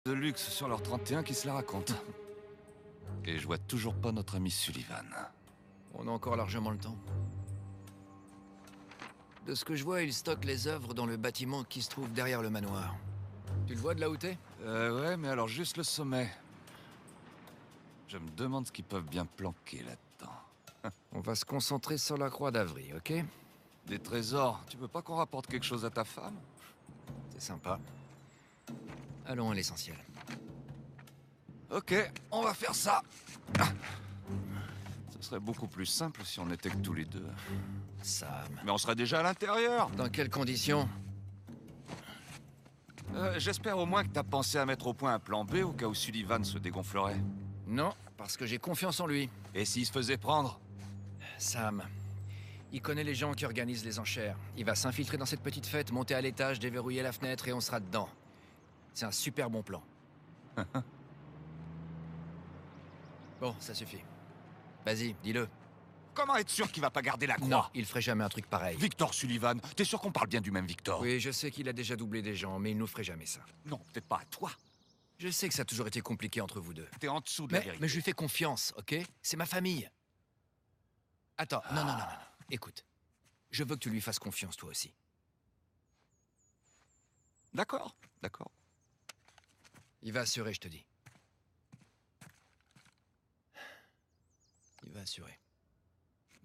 de luxe sur leur 31 qui se la racontent. Et je vois toujours pas notre ami Sullivan. On a encore largement le temps. De ce que je vois, il stocke les œuvres dans le bâtiment qui se trouve derrière le manoir. Tu le vois de là où t'es? Ouais, mais alors juste le sommet. Je me demande ce qu'ils peuvent bien planquer là-dedans. On va se concentrer sur la croix d'Avry, ok? Des trésors, tu veux pas qu'on rapporte quelque chose à ta femme? C'est sympa. Allons à l'essentiel. Ok, on va faire ça. Ce serait beaucoup plus simple si on était que tous les deux. Sam. Mais on serait déjà à l'intérieur. Dans quelles conditions? J'espère au moins que t'as pensé à mettre au point un plan B au cas où Sullivan se dégonflerait. Non, parce que j'ai confiance en lui. Et s'il se faisait prendre? Sam. Il connaît les gens qui organisent les enchères. Il va s'infiltrer dans cette petite fête, monter à l'étage, déverrouiller la fenêtre et on sera dedans. C'est un super bon plan. Bon, ça suffit. Vas-y, dis-le. Comment être sûr qu'il va pas garder la croix? Non, il ferait jamais un truc pareil. Victor Sullivan, t'es sûr qu'on parle bien du même Victor? Oui, je sais qu'il a déjà doublé des gens, mais il nous ferait jamais ça. Non, peut-être pas à toi. Je sais que ça a toujours été compliqué entre vous deux. T'es en dessous de la vérité. Mais je lui fais confiance, ok? C'est ma famille. Attends, non. Écoute. Je veux que tu lui fasses confiance, toi aussi. D'accord. Il va assurer, je te dis. Il va assurer.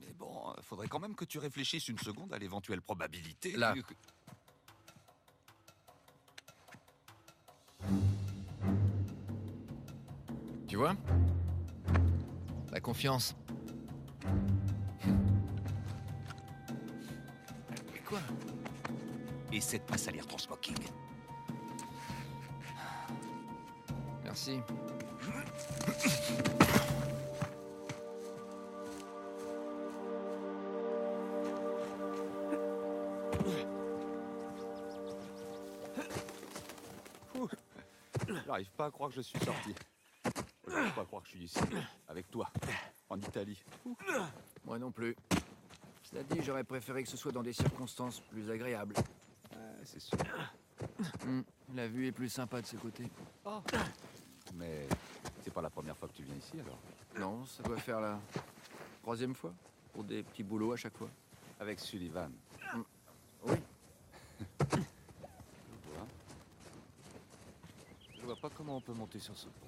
Mais bon, faudrait quand même que tu réfléchisses une seconde à l'éventuelle probabilité. Là. Tu vois? La confiance. Mais quoi? Essaie de pas salir ton smoking. Merci. J'arrive pas à croire que je suis sorti. J'arrive pas à croire que je suis ici, avec toi, en Italie. Moi non plus. Cela dit, j'aurais préféré que ce soit dans des circonstances plus agréables. C'est sûr. La vue est plus sympa de ce côté. Oh. Mais c'est pas la première fois que tu viens ici, alors? Non, ça doit faire la troisième fois. Pour des petits boulots à chaque fois. Avec Sullivan. Oui. Je vois pas comment on peut monter sur ce pont.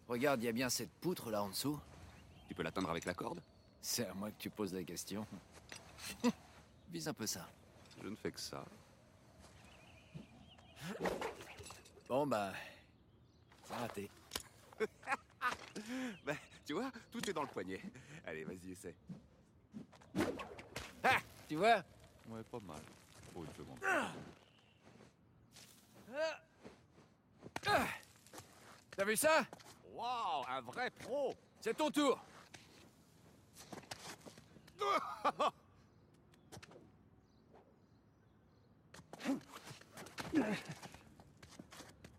Regarde, il y a bien cette poutre là en dessous. Tu peux l'atteindre avec la corde? C'est à moi que tu poses la question. Vise un peu ça. Je ne fais que ça. Bon bah... c'est raté. Ben, tu vois, tout est dans le poignet. Allez, vas-y, essaie. Ah! Tu vois? Ouais, pas mal. Oh, une seconde. T'as vu ça? Waouh, un vrai pro! C'est ton tour!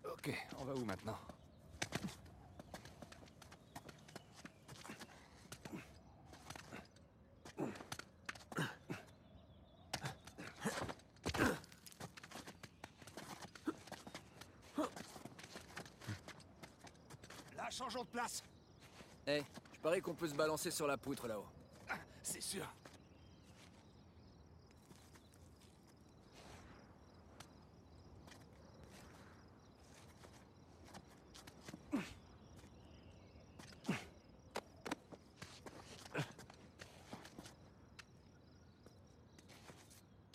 Ok, on va où maintenant? Là, changeons de place. Eh, je parie qu'on peut se balancer sur la poutre là-haut. C'est sûr.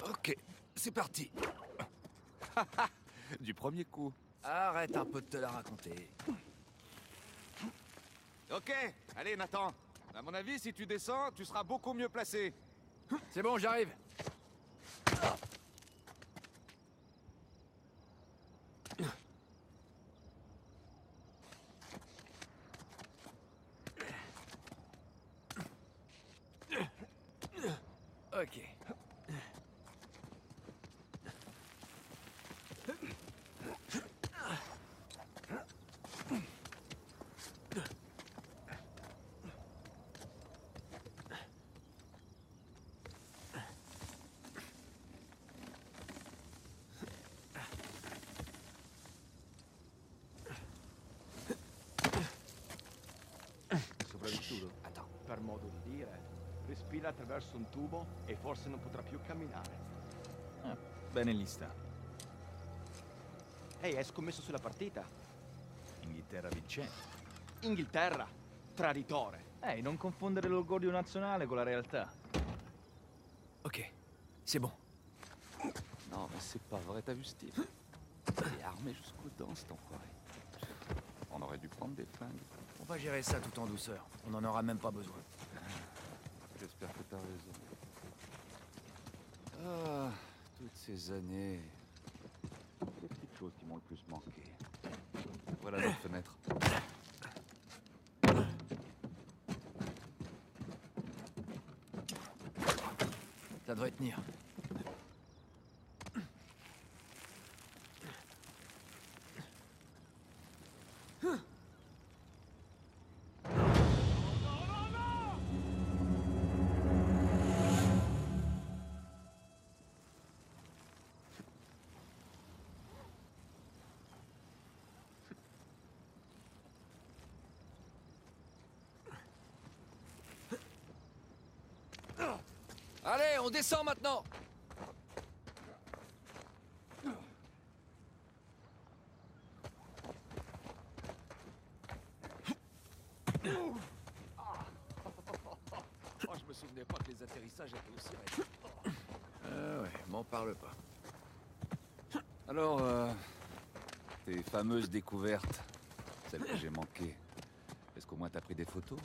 Ok, c'est parti. Du premier coup. Arrête un peu de te la raconter. Ok, allez Nathan. À mon avis, si tu descends, tu seras beaucoup mieux placé. C'est bon, j'arrive. Ok. sopravvissuto. Attends. Per modo di dire, respira attraverso un tubo e forse non potrà più camminare. Ah, bene lì sta. Ehi, hai scommesso sulla partita? Inghilterra vincente. Inghilterra, traditore. Ehi, non confondere l'orgoglio nazionale con la realtà. Ok, c'est bon. Non, mais c'est pas vrai, t'as vu Steve? Il est armé jusqu'aux dents, cet enfoiré. On aurait dû prendre des flingues. On va gérer ça tout en douceur. On n'en aura même pas besoin. J'espère que t'as raison. Ah, toutes ces années. Les petites choses qui m'ont le plus manqué. Voilà notre fenêtre. Ça devrait tenir. Allez, on descend maintenant. Oh, je me souvenais pas que les atterrissages étaient aussi raides. Ah ouais, m'en parle pas. Alors, tes fameuses découvertes, celles que j'ai manquées, est-ce qu'au moins t'as pris des photos?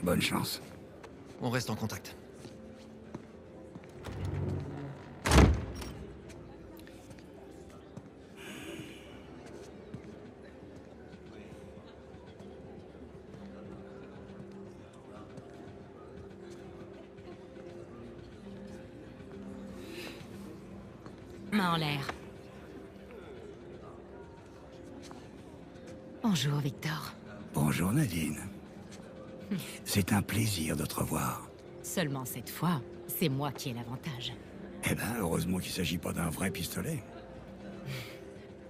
Bonne chance. On reste en contact. Main en l'air. Bonjour, Victor. Bonjour Nadine. C'est un plaisir de te revoir. Seulement cette fois, c'est moi qui ai l'avantage. Eh ben, heureusement qu'il s'agit pas d'un vrai pistolet.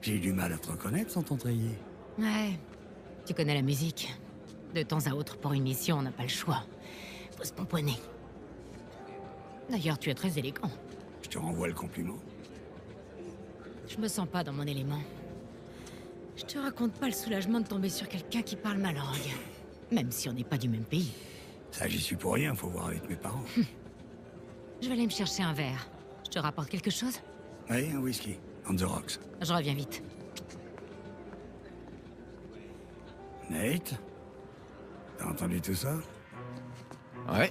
J'ai eu du mal à te reconnaître sans t'entrayer. Ouais, tu connais la musique. De temps à autre, pour une mission, on n'a pas le choix. Faut se pomponner. D'ailleurs, tu es très élégant. Je te renvoie le compliment. Je me sens pas dans mon élément. Je te raconte pas le soulagement de tomber sur quelqu'un qui parle ma langue. Même si on n'est pas du même pays. Ça, j'y suis pour rien, faut voir avec mes parents. Je vais aller me chercher un verre. Je te rapporte quelque chose? Oui, un whisky. On the rocks. Je reviens vite. Nate? T'as entendu tout ça? Ouais,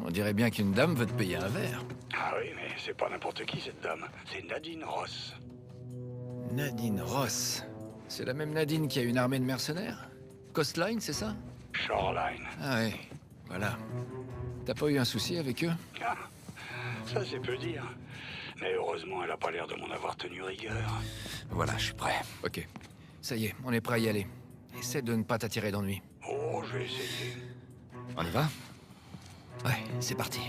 on dirait bien qu'une dame veut te payer un verre. Ah oui, mais c'est pas n'importe qui, cette dame. C'est Nadine Ross. Nadine Ross. C'est la même Nadine qui a une armée de mercenaires? Coastline, c'est ça? Shoreline. Ah ouais, voilà. T'as pas eu un souci avec eux? Ah, ça c'est peu dire. Mais heureusement, elle a pas l'air de m'en avoir tenu rigueur. Voilà, je suis prêt. Ok. Ça y est, on est prêt à y aller. Essaie de ne pas t'attirer d'ennui. Oh, je vais essayer. On y va? Ouais, c'est parti.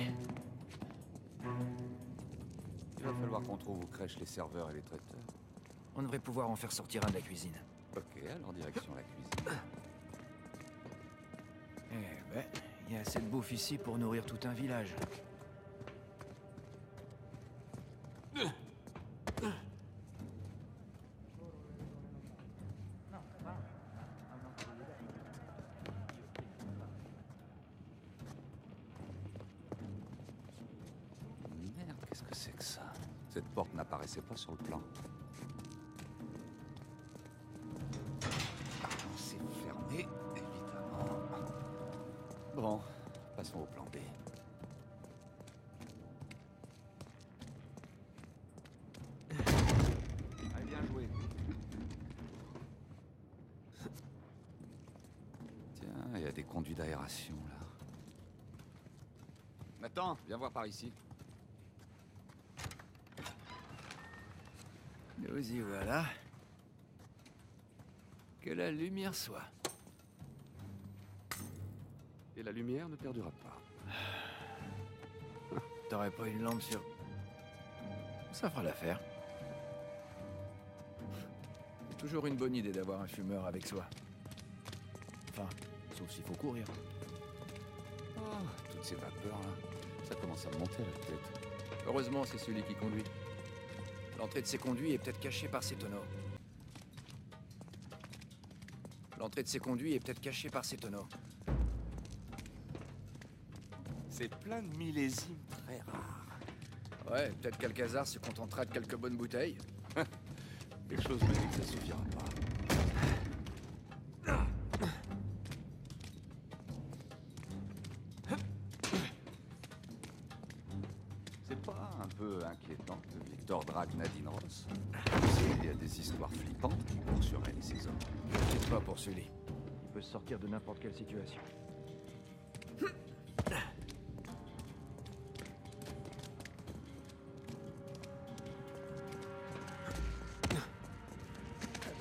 Il va falloir qu'on trouve où crèchent les serveurs et les traiteurs. On devrait pouvoir en faire sortir un de la cuisine. Ok, alors direction la cuisine. Eh ben, il y a assez de bouffe ici pour nourrir tout un village. Merde, qu'est-ce que c'est que ça? Cette porte n'apparaissait pas sur le plan. C'est fermé, évidemment. Bon, passons au plan B. Allez, bien joué. Tiens, il y a des conduits d'aération, là. Nathan, viens voir par ici. Nous y voilà. Que la lumière soit. Et la lumière ne perdura pas. T'aurais pas une lampe sur... Ça fera l'affaire. C'est toujours une bonne idée d'avoir un fumeur avec soi. Enfin, sauf s'il faut courir. Oh, toutes ces vapeurs-là, ça commence à me monter à la tête. Heureusement, c'est celui qui conduit. L'entrée de ces conduits est peut-être cachée par ces tonneaux. L'entrée de ces conduits est peut-être cachée par ces tonneaux. C'est plein de millésimes très rares. Ouais, peut-être qu'Alcazar se contentera de quelques bonnes bouteilles. Quelque chose me dit que ça suffira pas. C'est pas un peu inquiétant que Victor drague Nadine Ross? Il y a des histoires flippantes qui courent sur elle et ses hommes. T'inquiète pas pour Sully. Il peut sortir de n'importe quelle situation.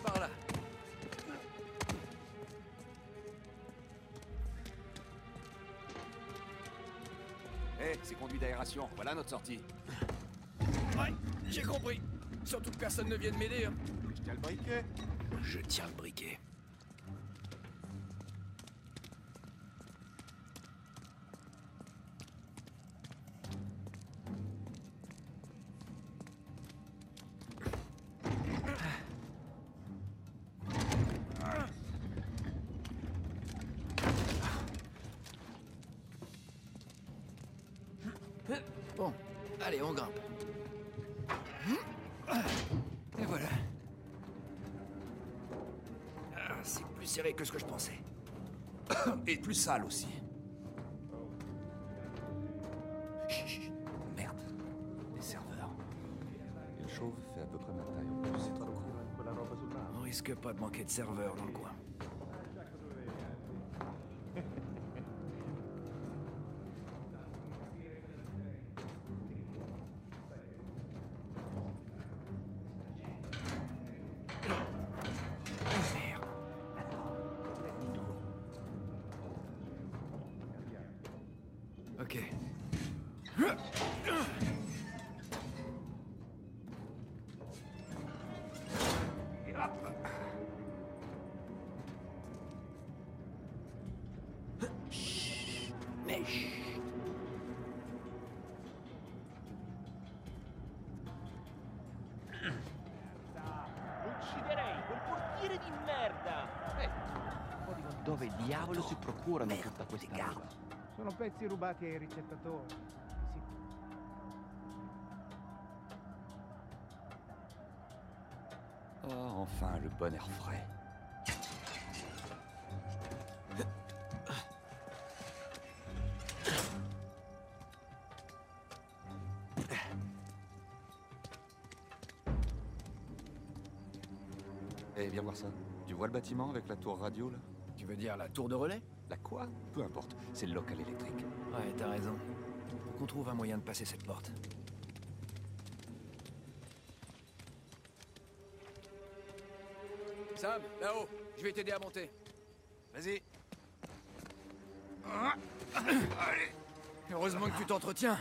Par là. Hé, c'est conduit d'aération. Voilà notre sortie. Ouais, j'ai compris. Surtout que personne ne vienne m'aider. Hein. Je tiens le briquet. Je tiens le briquet. Bon, allez, on grimpe. Et voilà. Ah, c'est plus serré que ce que je pensais. Et plus sale aussi. Chut, merde. Les serveurs. Il chauffe, fait à peu près ma taille. En plus, c'est trop cool. On risque pas de manquer de serveurs dans le coin. Ok. Mais chut. Ucciderei quel portiere di merda! Dove diavolo si procurano tutta questa roba? Sono pezzi rubati ai ricettatori. Sì. Oh, enfin, le bon air frais. Eh, viens voir ça. Tu vois le bâtiment avec la tour radio, là? Tu veux dire la tour de relais? La quoi? Peu importe. C'est le local électrique. Ouais, t'as raison. Faut qu'on trouve un moyen de passer cette porte. Sam, là-haut. Je vais t'aider à monter. Vas-y. Allez. Heureusement que tu t'entretiens.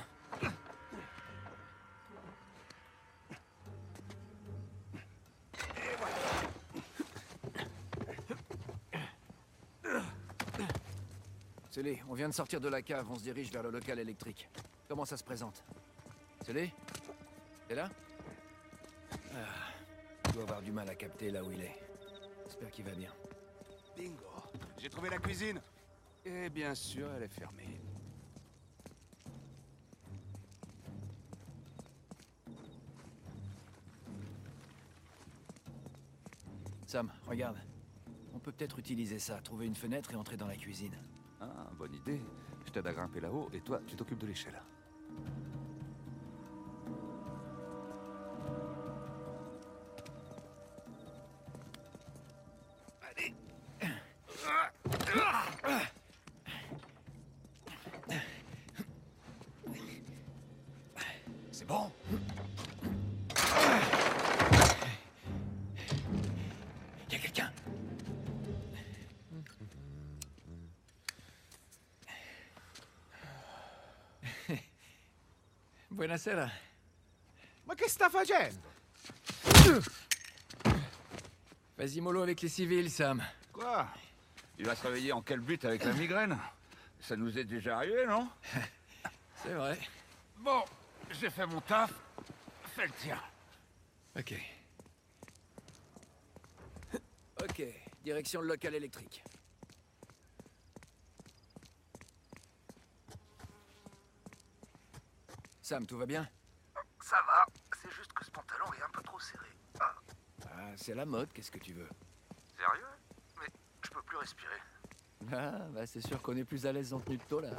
Célé, on vient de sortir de la cave, on se dirige vers le local électrique. Comment ça se présente? Célé? T'es là? Il doit avoir du mal à capter là où il est. J'espère qu'il va bien. Bingo. J'ai trouvé la cuisine. Et bien sûr, elle est fermée. Sam, regarde. On peut peut-être utiliser ça, trouver une fenêtre et entrer dans la cuisine. Ah, bonne idée. Je t'aide à grimper là-haut et toi, tu t'occupes de l'échelle. Allez. C'est bon. Il y a quelqu'un. Buonasera. Ma che sta facendo? Vas-y mollo avec les civils, Sam. Quoi? Il va se réveiller en quel but avec la migraine? Ça nous est déjà arrivé, non? C'est vrai. Bon, j'ai fait mon taf. Fais le tien. Ok. Ok, direction le local électrique. Sam, tout va bien? Ça va, c'est juste que ce pantalon est un peu trop serré. Ah, Ah, c'est la mode, qu'est-ce que tu veux? sérieux? Mais je peux plus respirer. Ah, bah c'est sûr qu'on est plus à l'aise en tenue de taux, là.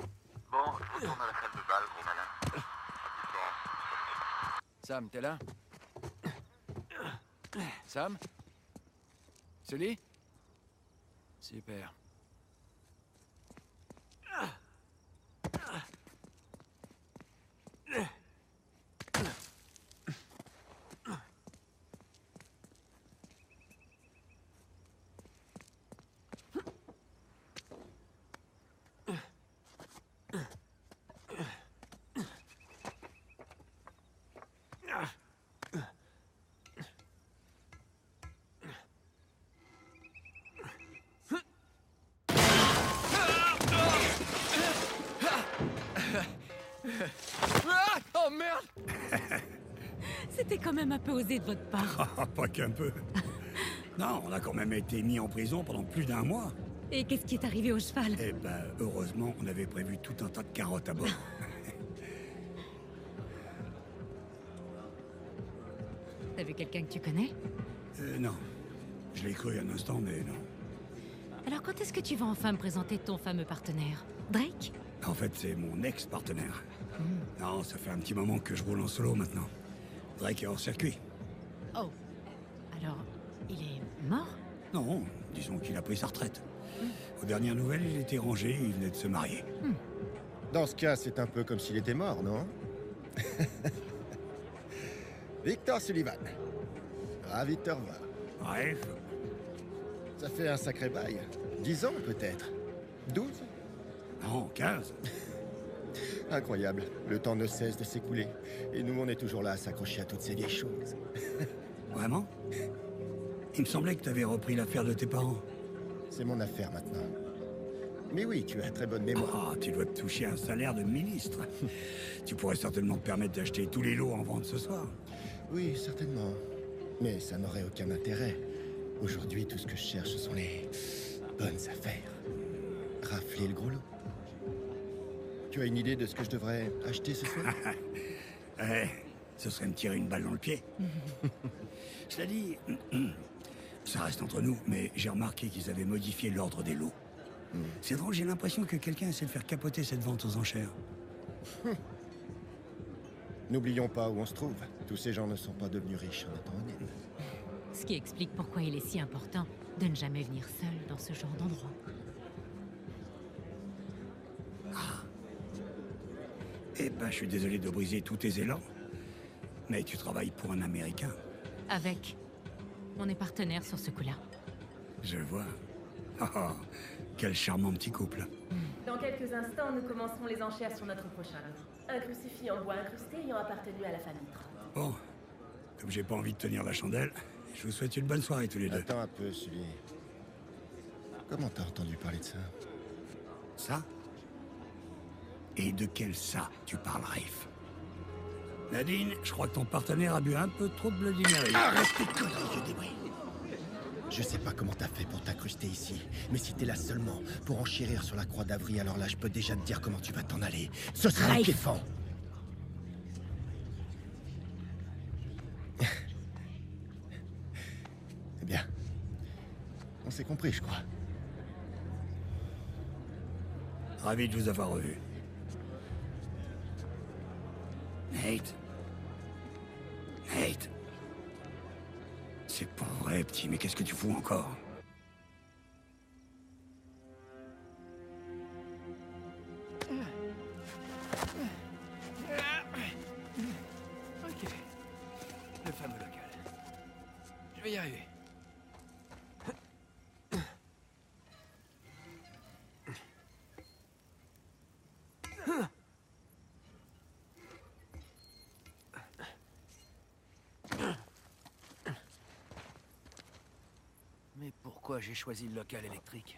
Bon, je retourne à la salle de bal, gros malin. Sam, t'es là? Sam? Sully? Super. Ah! Oh merde! C'était quand même un peu osé de votre part. Ah, pas qu'un peu. Non, on a quand même été mis en prison pendant plus d'un mois. Et qu'est-ce qui est arrivé au cheval? Eh ben, heureusement, on avait prévu tout un tas de carottes à bord. T'as vu quelqu'un que tu connais? Non. Je l'ai cru un instant, mais non. Alors quand est-ce que tu vas enfin me présenter ton fameux partenaire? Drake? En fait, c'est mon ex-partenaire. Non, ça fait un petit moment que je roule en solo maintenant. Drake est hors circuit. Oh. Alors, il est mort? Non, disons qu'il a pris sa retraite. Aux dernières nouvelles, il était rangé et il venait de se marier. Dans ce cas, c'est un peu comme s'il était mort, non? Victor Sullivan. Ravi de te revoir. Bref, Ça fait un sacré bail. 10 ans, peut-être. 12? non, 15. Incroyable. Le temps ne cesse de s'écouler. Et nous, on est toujours là à s'accrocher à toutes ces vieilles choses. Vraiment? Il me semblait que tu avais repris l'affaire de tes parents. C'est mon affaire maintenant. Mais oui, tu as très bonne mémoire. Ah, tu dois te toucher un salaire de ministre. Tu pourrais certainement te permettre d'acheter tous les lots en vente ce soir. Oui, certainement. Mais ça n'aurait aucun intérêt. Aujourd'hui, tout ce que je cherche, ce sont les bonnes affaires. Rafler le gros lot. Tu as une idée de ce que je devrais acheter ce soir? Ce serait me tirer une balle dans le pied. Je l'ai dit, ça reste entre nous, mais j'ai remarqué qu'ils avaient modifié l'ordre des lots. C'est drôle, j'ai l'impression que quelqu'un essaie de faire capoter cette vente aux enchères. N'oublions pas où on se trouve. Tous ces gens ne sont pas devenus riches en étant honnêtes. Ce qui explique pourquoi il est si important de ne jamais venir seul dans ce genre d'endroit. Eh ben, je suis désolé de briser tous tes élans, mais tu travailles pour un Américain. Avec. On est partenaires sur ce coup-là. Je vois. Oh, quel charmant petit couple. Dans quelques instants, nous commencerons les enchères sur notre prochain lot. Un crucifix en bois incrusté ayant appartenu à la famille Tran. Bon, comme j'ai pas envie de tenir la chandelle, je vous souhaite une bonne soirée tous les deux. Attends un peu, Sully. Comment t'as entendu parler de ça? Ça? Et de quel ça tu parles, Rafe? Nadine, je crois que ton partenaire a bu un peu trop de Bloody Mary. Arrête tes conneries, je débris. Je sais pas comment t'as fait pour t'incruster ici, mais si t'es là seulement pour enchérir sur la croix d'Avry, alors là, je peux déjà te dire comment tu vas t'en aller. Ce sera un kiffant. Eh bien, on s'est compris, je crois. Ravi de vous avoir revu. Nate. Nate. C'est pas vrai, petit, mais qu'est-ce que tu fous encore? Ok. Le fameux local. Je vais y arriver. Mais pourquoi j'ai choisi le local électrique?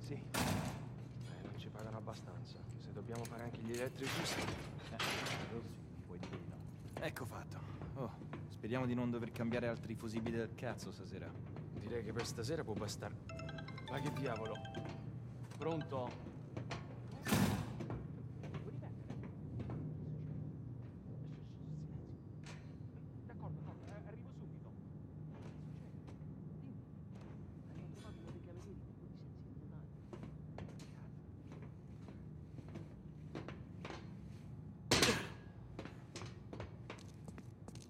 Sì. Non ci pagano abbastanza. Se dobbiamo fare anche gli elettricisti... puoi dire di no. Ecco fatto. Oh, speriamo di non dover cambiare altri fusibili del cazzo stasera. Direi che per stasera può bastare. Ma che diavolo? Pronto?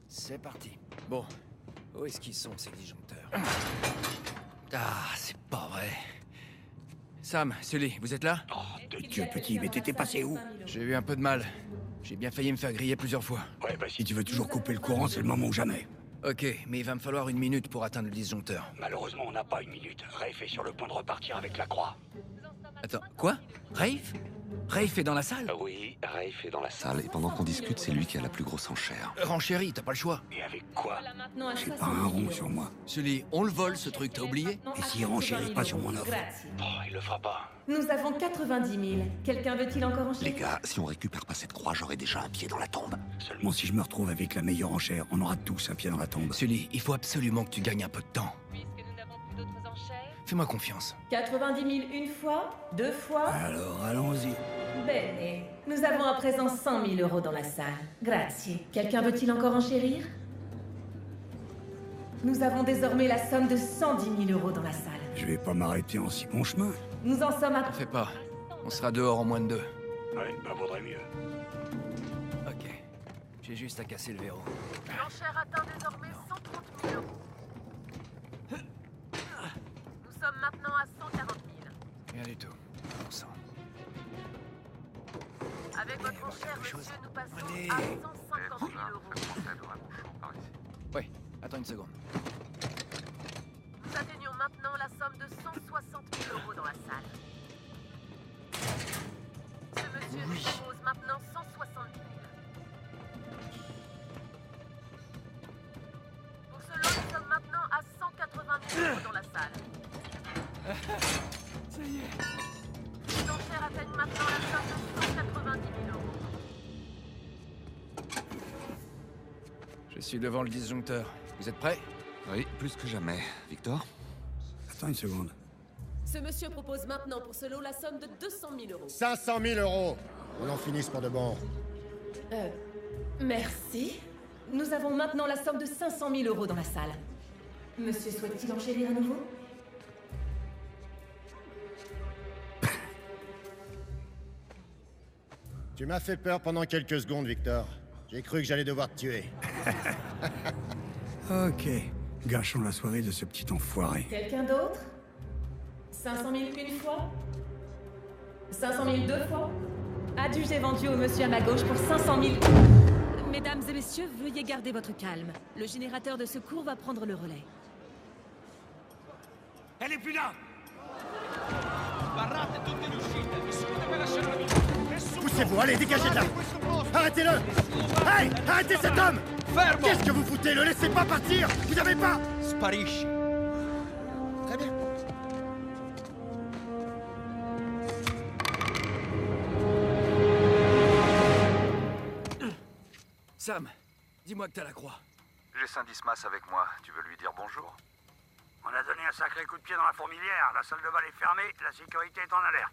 C'est parti. Bon, où est-ce qu'ils sont, ces disjoncteurs? Ah, c'est pas vrai. Sam, Sully, vous êtes là? Oh, de Dieu, petit, mais t'étais passé où? J'ai eu un peu de mal. J'ai bien failli me faire griller plusieurs fois. Ouais, bah si tu veux toujours couper le courant, c'est le moment ou jamais. Ok, mais il va me falloir 1 minute pour atteindre le disjoncteur. Malheureusement, on n'a pas 1 minute. Rafe est sur le point de repartir avec la croix. Attends, quoi? Rafe? Rafe est dans la salle? Oui, Rafe est dans la salle, et pendant qu'on discute, c'est lui qui a la plus grosse enchère. Renchéri, t'as pas le choix. Et avec quoi? Non, à J'ai pas 70 un 000 rond sur moi. Sully, on le vole, ce truc, t'as oublié? Et s'il renchérit pas sur mon offre? Grazie. Oh, il le fera pas. Nous avons 90 000. Quelqu'un veut-il encore enchérir? Les gars, si on récupère pas cette croix, j'aurai déjà un pied dans la tombe. Seulement si je me retrouve avec la meilleure enchère, on aura tous un pied dans la tombe. Sully, il faut absolument que tu gagnes un peu de temps. Puisque nous n'avons plus d'autres enchères. Fais-moi confiance. 90 000 une fois, 2 fois. Alors, allons-y. Bene. Nous avons à présent 100 000 euros dans la salle. Grazie. Quelqu'un veut-il encore enchérir? Nous avons désormais la somme de 110 000 euros dans la salle. Je vais pas m'arrêter en si bon chemin. Nous en sommes à... T'en fais pas. On sera dehors en moins de 2. Ouais, bah vaudrait mieux. Ok. J'ai juste à casser le verrou. L'enchère atteint désormais 130 000 euros. Nous sommes maintenant à 140 000. Rien du tout. On sent. Avec Allez, votre on va faire enchère, quelque monsieur, chose. nous passons Allez. à 150 000 euros. Ouais, attends une seconde. Nous atteignons maintenant la somme de 160 000 euros dans la salle. Ce monsieur nous propose maintenant 160 000. suis devant le disjoncteur. Vous êtes prêts? Oui, plus que jamais. Victor? Attends une seconde. Ce monsieur propose maintenant pour ce lot la somme de 200 000 euros. 500 000 euros. On en finisse pour de bon. Merci. Nous avons maintenant la somme de 500 000 euros dans la salle. Monsieur souhaite-t-il enchérir à nouveau? Tu m'as fait peur pendant quelques secondes, Victor. J'ai cru que j'allais devoir te tuer. Ok. Gâchons la soirée de ce petit enfoiré. Quelqu'un d'autre? 500 000 une fois? 500 000 deux fois? Adjugé vendu au monsieur à ma gauche pour 500 000... Mesdames et messieurs, veuillez garder votre calme. Le générateur de secours va prendre le relais. Elle est plus là! Poussez-vous, allez, dégagez de là! Arrêtez-le! Hey! Arrêtez cet homme! Qu'est-ce que vous foutez? Le laissez pas partir! Vous avez pas... Sparisci. Très bien. Sam, dis-moi que t'as la croix. J'ai Saint-Dismas avec moi. Tu veux lui dire bonjour? On a donné un sacré coup de pied dans la fourmilière. La salle de bal est fermée, la sécurité est en alerte.